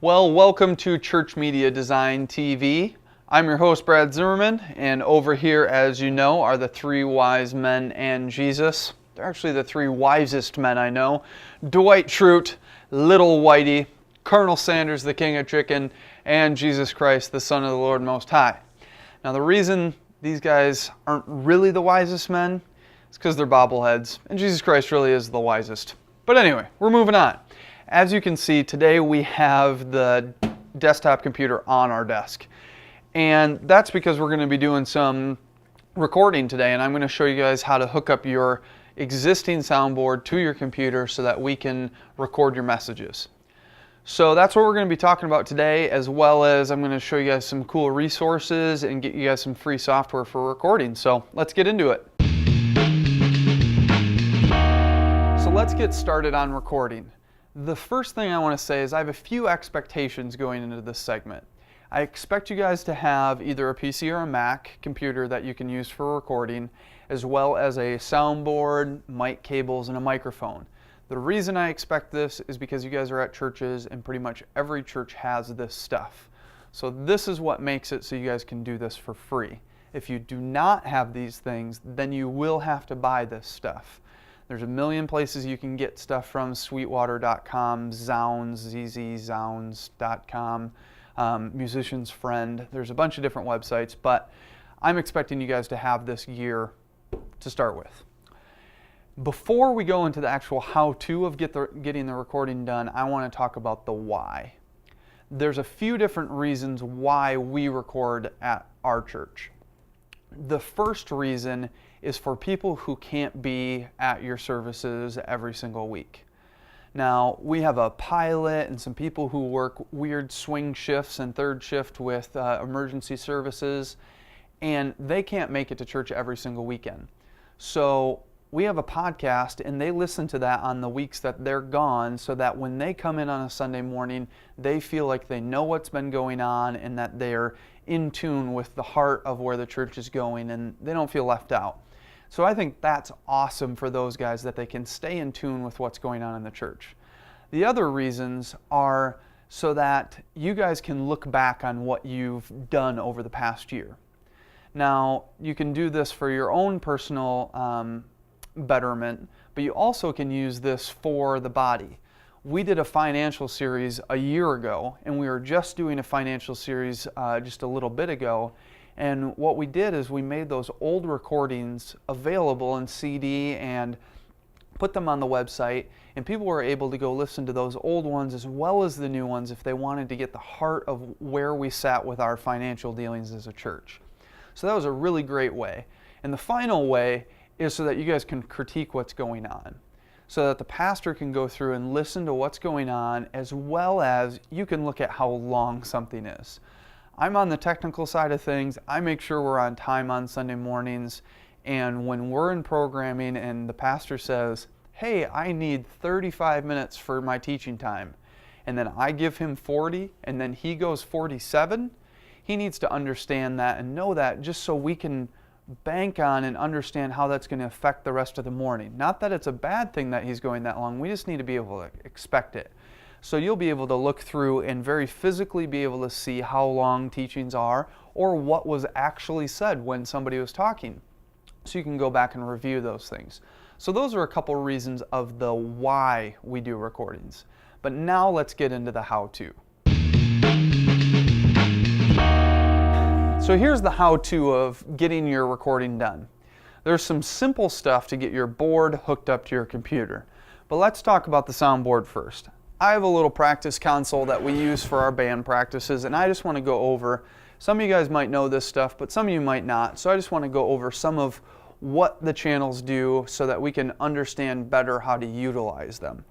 Well, welcome to ChurchMediaDesign.tv. I'm your host, Brad Zimmerman, and over here, as you know, are the three wise men and Jesus. They're actually the three wisest men I know. Dwight Schrute, Little Whitey, Colonel Sanders, the King of Chicken, and Jesus Christ, the Son of the Lord Most High. Now, the reason these guys aren't really the wisest men is because they're bobbleheads, and Jesus Christ really is the wisest. But anyway, we're moving on. As you can see, today we have the desktop computer on our desk. And that's because we're going to be doing some recording today, and I'm going to show you guys how to hook up your existing soundboard to your computer so that we can record your messages. So that's what we're going to be talking about today, as well as I'm going to show you guys some cool resources and get you guys some free software for recording. So let's get into it. So let's get started on recording. The first thing I want to say is I have a few expectations going into this segment. I expect you guys to have either a PC or a Mac computer that you can use for recording, as well as a soundboard, mic cables, and a microphone. The reason I expect this is because you guys are at churches, and pretty much every church has this stuff. So this is what makes it so you guys can do this for free. If you do not have these things, then you will have to buy this stuff. There's a million places you can get stuff from, sweetwater.com, Zounds, zzzounds.com, Musician's Friend. There's a bunch of different websites, but I'm expecting you guys to have this gear to start with. Before we go into the actual how-to of getting the recording done, I want to talk about the why. There's a few different reasons why we record at our church. The first reason is for people who can't be at your services every single week. Now, we have a pilot and some people who work weird swing shifts and third shift with emergency services, and they can't make it to church every single weekend. So we have a podcast, and they listen to that on the weeks that they're gone, so that when they come in on a Sunday morning, they feel like they know what's been going on and that they're in tune with the heart of where the church is going, and they don't feel left out. So I think that's awesome for those guys, that they can stay in tune with what's going on in the church. The other reasons are so that you guys can look back on what you've done over the past year. Now, you can do this for your own personal betterment, but you also can use this for the body. We did a financial series a year ago, and we were just doing a financial series just a little bit ago. And what we did is we made those old recordings available in CD and put them on the website, and people were able to go listen to those old ones as well as the new ones if they wanted to get the heart of where we sat with our financial dealings as a church. So that was a really great way. And the final way is so that you guys can critique what's going on, so that the pastor can go through and listen to what's going on, as well as you can look at how long something is. I'm on the technical side of things. I make sure we're on time on Sunday mornings, and when we're in programming and the pastor says, hey, I need 35 minutes for my teaching time, and then I give him 40, and then he goes 47, he needs to understand that and know that, just so we can bank on and understand how that's going to affect the rest of the morning. Not that it's a bad thing that he's going that long, we just need to be able to expect it. So you'll be able to look through and very physically be able to see how long teachings are, or what was actually said when somebody was talking. So you can go back and review those things. So those are a couple reasons of the why we do recordings. But now let's get into the how-to. So here's the how-to of getting your recording done. There's some simple stuff to get your board hooked up to your computer. But let's talk about the soundboard first. I have a little practice console that we use for our band practices, and I just want to go over, some of you guys might know this stuff, but some of you might not, so I just want to go over some of what the channels do so that we can understand better how to utilize them.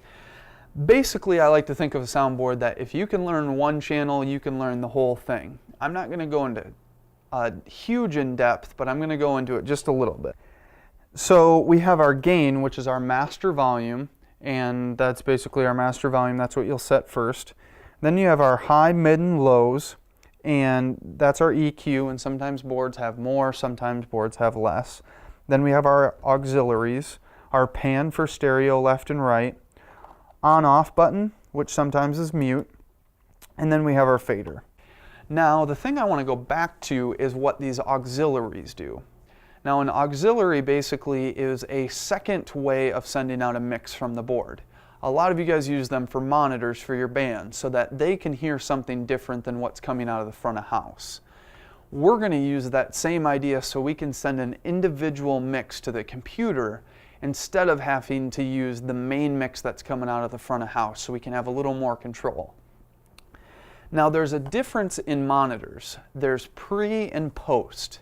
Basically, I like to think of a soundboard that if you can learn one channel, you can learn the whole thing. I'm not going to go into huge in depth, but I'm going to go into it just a little bit. So we have our gain, which is our master volume, and that's basically our master volume. That's what you'll set first. Then you have our high, mid, and lows, and that's our EQ, and sometimes boards have more, sometimes boards have less. Then we have our auxiliaries, our pan for stereo left and right, on-off button, which sometimes is mute, And then we have our fader. Now, the thing I want to go back to is what these auxiliaries do. Now, an auxiliary basically is a second way of sending out a mix from the board. A lot of you guys use them for monitors for your band so that they can hear something different than what's coming out of the front of house. We're going to use that same idea so we can send an individual mix to the computer instead of having to use the main mix that's coming out of the front of house, so we can have a little more control. Now, there's a difference in monitors. There's pre and post.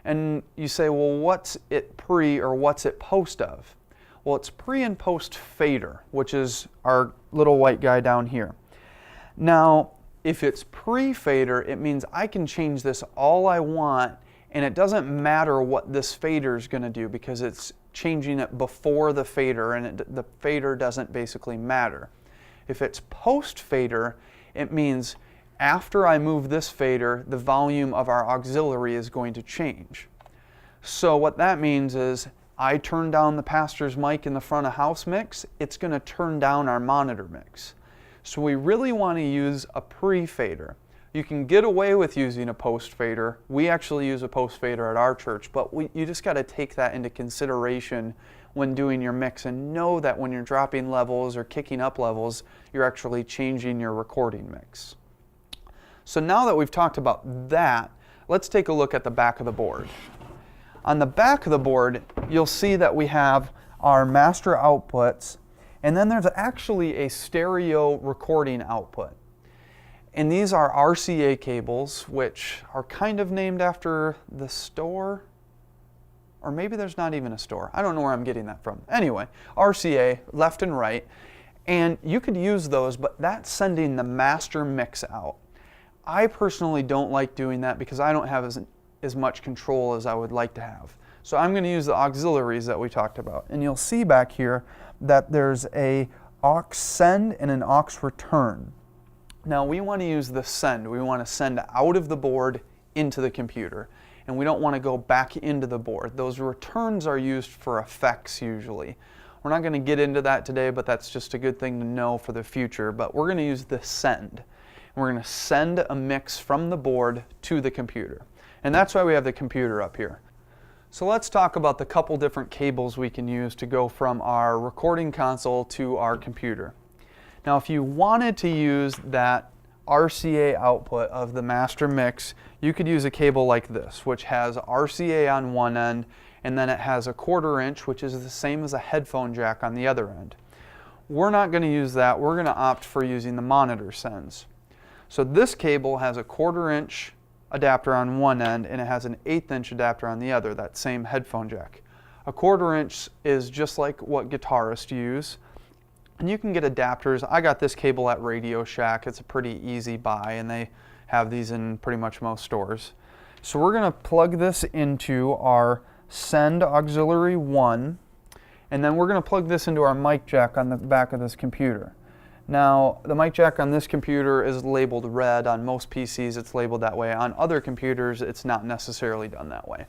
And you say, well, what's it pre or what's it post of? Well, it's pre and post fader, which is our little white guy down here. Now, if it's pre-fader, it means I can change this all I want, and it doesn't matter what this fader is going to do because it's changing it before the fader, and the fader doesn't basically matter. If it's post-fader, it means after I move this fader, the volume of our auxiliary is going to change. So what that means is I turn down the pastor's mic in the front of house mix, it's going to turn down our monitor mix. So we really want to use a pre-fader. You can get away with using a post-fader. We actually use a post-fader at our church, but you just got to take that into consideration when doing your mix and know that when you're dropping levels or kicking up levels, you're actually changing your recording mix. So now that we've talked about that, let's take a look at the back of the board. On the back of the board, you'll see that we have our master outputs, and then there's actually a stereo recording output. And these are RCA cables, which are kind of named after the store, or maybe there's not even a store. I don't know where I'm getting that from. Anyway, RCA, left and right, and you could use those, but that's sending the master mix out. I personally don't like doing that because I don't have as much control as I would like to have. So I'm going to use the auxiliaries that we talked about. And you'll see back here that there's a aux send and an aux return. Now we want to use the send. We want to send out of the board into the computer. And we don't want to go back into the board. Those returns are used for effects usually. We're not going to get into that today, but that's just a good thing to know for the future. But we're going to use the send. And we're going to send a mix from the board to the computer. And that's why we have the computer up here. So let's talk about the couple different cables we can use to go from our recording console to our computer. Now, if you wanted to use that RCA output of the master mix, you could use a cable like this, which has RCA on one end, and then it has a 1/4 inch, which is the same as a headphone jack on the other end. We're not going to use that. We're going to opt for using the monitor sends. So this cable has a 1/4 inch adapter on one end, and it has an 1/8 inch adapter on the other, that same headphone jack. A 1/4 inch is just like what guitarists use, and you can get adapters. I got this cable at Radio Shack. It's a pretty easy buy, and they have these in pretty much most stores. So we're going to plug this into our send auxiliary 1, and then we're going to plug this into our mic jack on the back of this computer. Now, the mic jack on this computer is labeled red. On most PCs, it's labeled that way. On other computers, it's not necessarily done that way.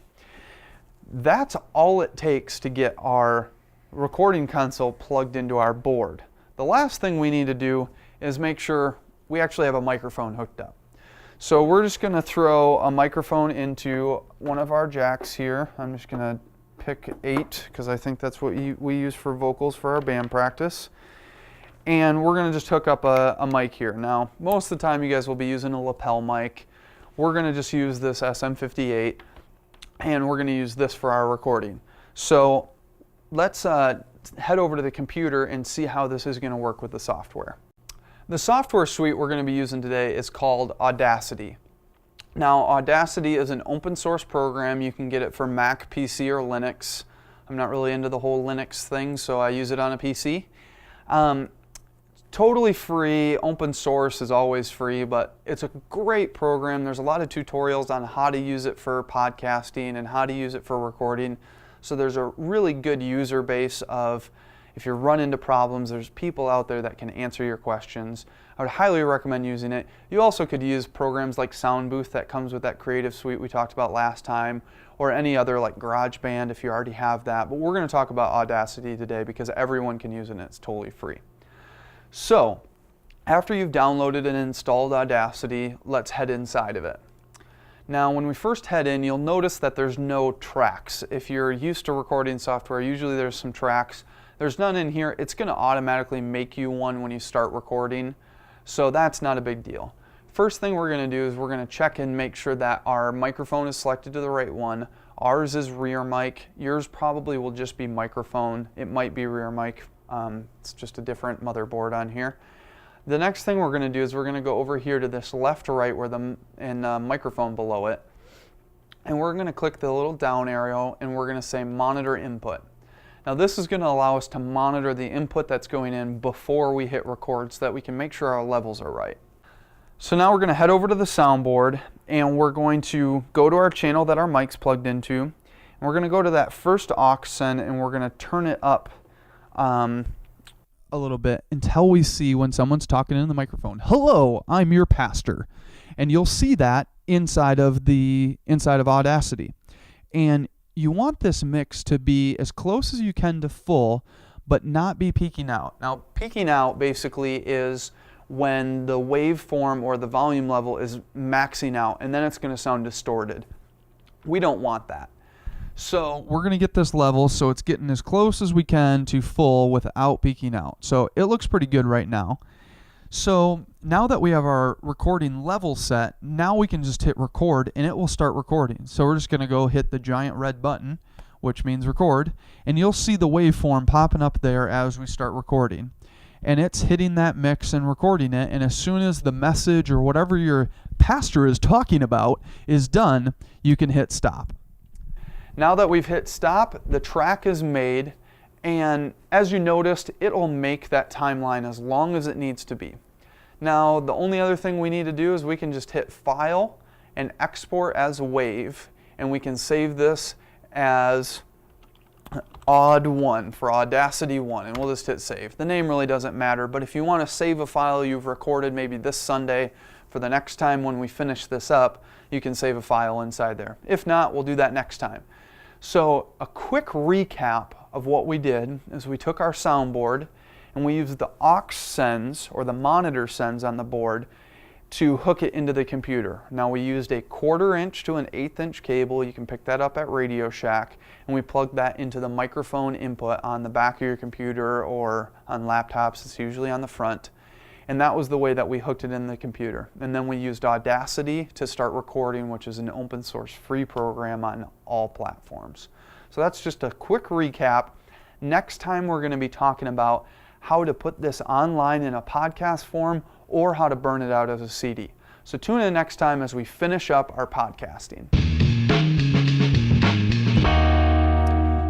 That's all it takes to get our recording console plugged into our board. The last thing we need to do is make sure we actually have a microphone hooked up. So we're just going to throw a microphone into one of our jacks here. I'm just going to pick 8 because I think that's what we use for vocals for our band practice. And we're going to just hook up a mic here. Now, most of the time you guys will be using a lapel mic. We're going to just use this SM58, and we're going to use this for our recording. So let's head over to the computer and see how this is going to work with the software. The software suite we're going to be using today is called Audacity. Now, Audacity is an open source program. You can get it for Mac, PC, or Linux. I'm not really into the whole Linux thing, so I use it on a PC. Totally free. Open source is always free, but it's a great program. There's a lot of tutorials on how to use it for podcasting and how to use it for recording. So there's a really good user base of, if you run into problems, there's people out there that can answer your questions. I would highly recommend using it. You also could use programs like Soundboard that comes with that creative suite we talked about last time, or any other like GarageBand if you already have that. But we're going to talk about Audacity today because everyone can use it and it's totally free. So After you've downloaded and installed Audacity, let's head inside of it. Now, when we first head in, you'll notice that there's no tracks. If you're used to recording software, usually there's some tracks. There's none in here. It's going to automatically make you one when you start recording, so that's not a big deal. First thing we're going to do is we're going to check and make sure that our microphone is selected to the right one. Ours is rear mic. Yours probably will just be microphone. It might be rear mic. It's just a different motherboard on here. The next thing we're going to do is we're going to go over here to this left to right where the microphone below it, and we're going to click the little down arrow and we're going to say monitor input. Now this is going to allow us to monitor the input that's going in before we hit record so that we can make sure our levels are right. So now we're going to head over to the soundboard and we're going to go to our channel that our mic's plugged into, and we're going to go to that first aux send and we're going to turn it up a little bit until we see when someone's talking in the microphone. Hello, I'm your pastor. And you'll see that inside of Audacity. And you want this mix to be as close as you can to full, but not be peaking out. Now, peaking out basically is when the waveform or the volume level is maxing out, and then it's going to sound distorted. We don't want that. So we're going to get this level so it's getting as close as we can to full without peaking out. So it looks pretty good right now. So now that we have our recording level set, now we can just hit record and it will start recording. So we're just going to go hit the giant red button, which means record, and you'll see the waveform popping up there as we start recording. And it's hitting that mix and recording it, and as soon as the message or whatever your pastor is talking about is done, you can hit stop. Now that we've hit stop, the track is made, and as you noticed, it'll make that timeline as long as it needs to be. Now, the only other thing we need to do is we can just hit File and Export as Wave, and we can save this as Aud1 for Audacity 1, and we'll just hit Save. The name really doesn't matter, but if you want to save a file you've recorded maybe this Sunday for the next time when we finish this up, you can save a file inside there. If not, we'll do that next time. So a quick recap of what we did is we took our soundboard and we used the aux sends or the monitor sends on the board to hook it into the computer. Now we used a 1/4 inch to an 1/8 inch cable. You can pick that up at Radio Shack, and we plugged that into the microphone input on the back of your computer or on laptops. It's usually on the front. And that was the way that we hooked it in the computer. And then we used Audacity to start recording, which is an open source free program on all platforms. So that's just a quick recap. Next time we're going to be talking about how to put this online in a podcast form or how to burn it out as a CD. So tune in next time as we finish up our podcasting.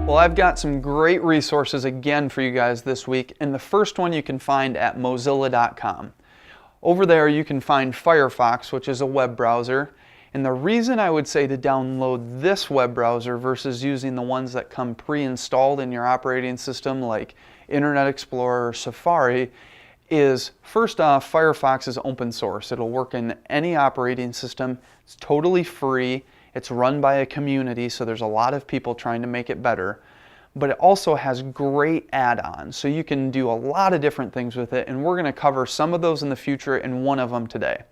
Well, I've got some great resources again for you guys this week, and the first one you can find at Mozilla.com. Over there you can find Firefox, which is a web browser, and the reason I would say to download this web browser versus using the ones that come pre-installed in your operating system like Internet Explorer or Safari is, first off, Firefox is open source. It'll work in any operating system. It's totally free. It's run by a community, so there's a lot of people trying to make it better. But it also has great add-ons, so you can do a lot of different things with it, and we're going to cover some of those in the future and one of them today.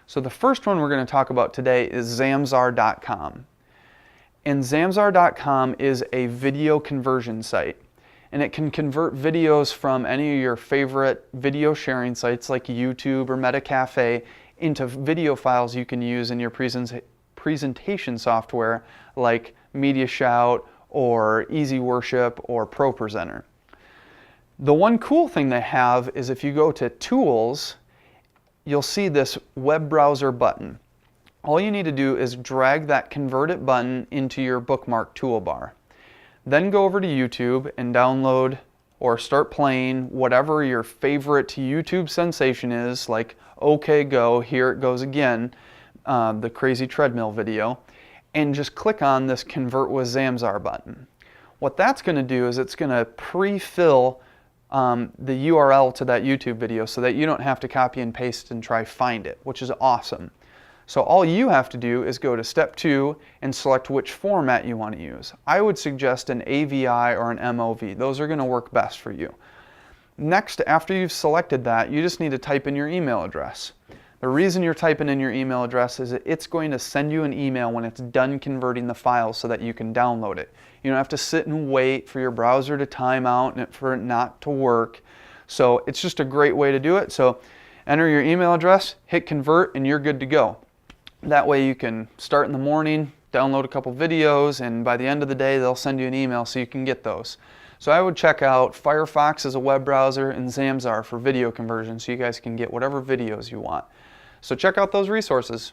So the first one we're going to talk about today is Zamzar.com. And Zamzar.com is a video conversion site, and it can convert videos from any of your favorite video sharing sites like YouTube or Metacafe into video files you can use in your presentation software like MediaShout or Easy Worship or ProPresenter. The one cool thing they have is if you go to Tools, you'll see this web browser button. All you need to do is drag that Convert It button into your bookmark toolbar. Then go over to YouTube and download or start playing whatever your favorite YouTube sensation is, like OK Go, Here It Goes Again, the crazy treadmill video, and just click on this Convert with Zamzar button. What that's going to do is it's going to pre-fill the URL to that YouTube video so that you don't have to copy and paste and try find it, which is awesome. So all you have to do is go to step 2 and select which format you want to use. I would suggest an AVI or an MOV. Those are going to work best for you. Next, after you've selected that, you just need to type in your email address. The reason you're typing in your email address is that it's going to send you an email when it's done converting the file so that you can download it. You don't have to sit and wait for your browser to time out and for it not to work. So it's just a great way to do it. So enter your email address, hit convert, and you're good to go. That way you can start in the morning, download a couple videos, and by the end of the day they'll send you an email so you can get those. So I would check out Firefox as a web browser and Zamzar for video conversion so you guys can get whatever videos you want. So check out those resources.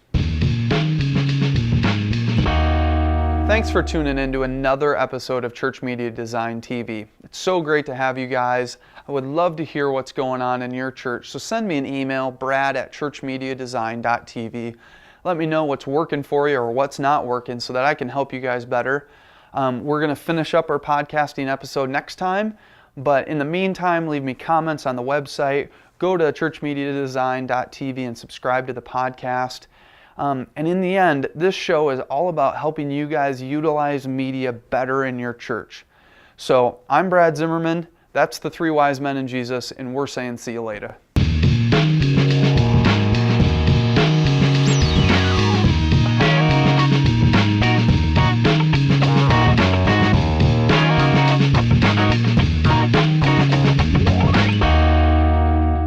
Thanks for tuning in to another episode of Church Media Design TV. It's so great to have you guys. I would love to hear what's going on in your church, so send me an email, brad@ChurchMediaDesign.tv. Let me know what's working for you or what's not working so that I can help you guys better. We're going to finish up our podcasting episode next time, but in the meantime, leave me comments on the website. Go to ChurchMediaDesign.tv and subscribe to the podcast. And in the end, this show is all about helping you guys utilize media better in your church. So I'm Brad Zimmerman. That's the three wise men in Jesus, and we're saying see you later.